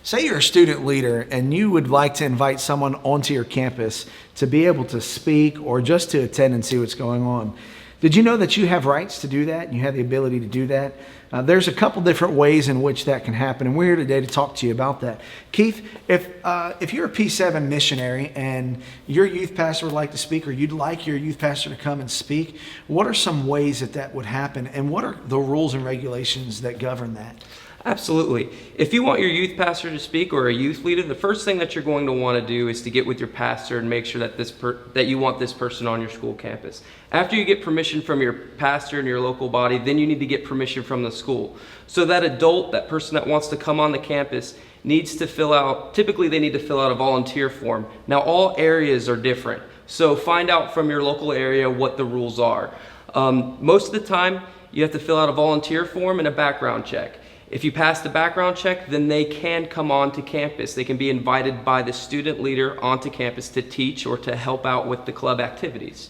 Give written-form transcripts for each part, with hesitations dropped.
Say you're a student leader and you would like to invite someone onto your campus to be able to speak or just to attend and see what's going on. Did you know that you have rights to do that and you have the ability to do that? There's a couple different ways in which that can happen, and we're here today to talk to you about that. Keith, if you're a P7 missionary and your youth pastor would like to speak, or you'd like your youth pastor to come and speak, what are some ways that that would happen, and what are the rules and regulations that govern that? Absolutely. If you want your youth pastor to speak or a youth leader, the first thing that you're going to want to do is to get with your pastor and make sure that that you want this person on your school campus. After you get permission from your pastor and your local body, then you need to get permission from the school. So that adult, that person that wants to come on the campus, needs to fill out, typically they need to fill out a volunteer form. Now all areas are different, so find out from your local area what the rules are. Most of the time, you have to fill out a volunteer form and a background check. If you pass the background check, then they can come onto campus. They can be invited by the student leader onto campus to teach or to help out with the club activities.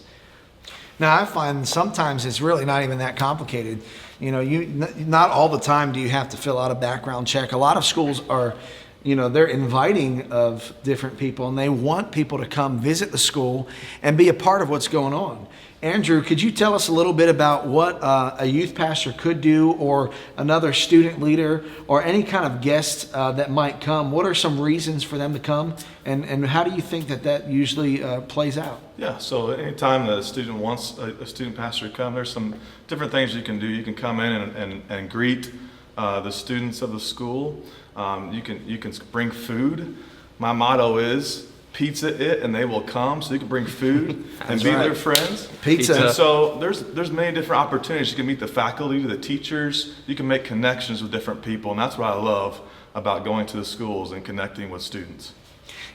Now, I find sometimes it's really not even that complicated. You know, not all the time do you have to fill out a background check. A lot of schools are, they're inviting of different people, and they want people to come visit the school and be a part of what's going on. Andrew, could you tell us a little bit about what a youth pastor could do, or another student leader, or any kind of guest that might come? What are some reasons for them to come, and how do you think that usually plays out? Yeah, so anytime the student wants a student pastor to come, there's some different things you can do. You can come in and greet the students of the school. You can bring food. My motto is, pizza it and they will come, so you can bring food and be their friends. Pizza. And so there's many different opportunities. You can meet the faculty, the teachers. You can make connections with different people, and that's what I love about going to the schools and connecting with students.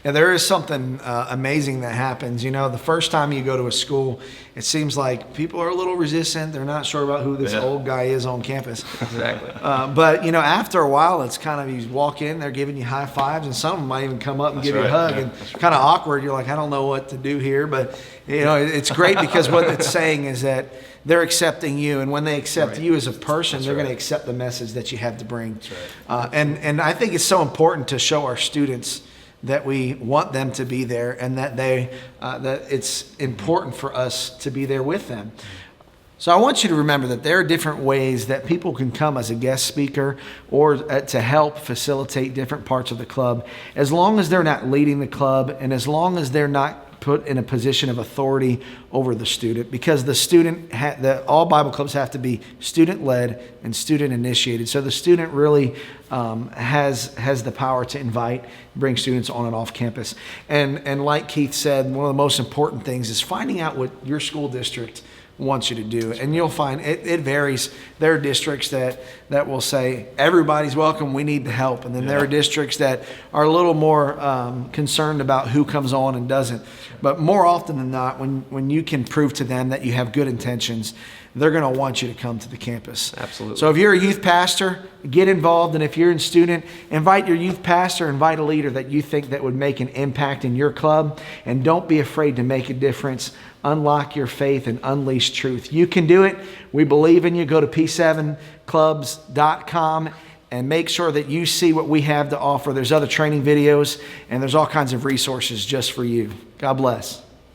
And there is something amazing that happens. The first time you go to a school, it seems like people are a little resistant. They're not sure about who this old guy is on campus. Exactly. But after a while, it's kind of, you walk in, they're giving you high fives, and some of them might even come up and give you a hug. And kind of awkward. You're like, I don't know what to do here. But it's great because what it's saying is that they're accepting you, and when they accept you as a person, they're going to accept the message that you have to bring. That's right. And I think it's so important to show our students that we want them to be there, and that that it's important for us to be there with them. So I want you to remember that there are different ways that people can come as a guest speaker or to help facilitate different parts of the club, as long as they're not leading the club and as long as they're not put in a position of authority over the student, because the student, all Bible clubs have to be student-led and student-initiated. So the student really has the power to invite, bring students on and off campus. And like Keith said, one of the most important things is finding out what your school district wants you to do. And you'll find it varies. There are districts that will say, everybody's welcome, we need the help. And then there are districts that are a little more concerned about who comes on and doesn't. But more often than not, when you can prove to them that you have good intentions, they're going to want you to come to the campus. Absolutely. So if you're a youth pastor, get involved. And if you're a student, invite your youth pastor, invite a leader that you think that would make an impact in your club. And don't be afraid to make a difference. Unlock your faith and unleash truth. You can do it. We believe in you. Go to p7clubs.com and make sure that you see what we have to offer. There's other training videos, and there's all kinds of resources just for you. God bless.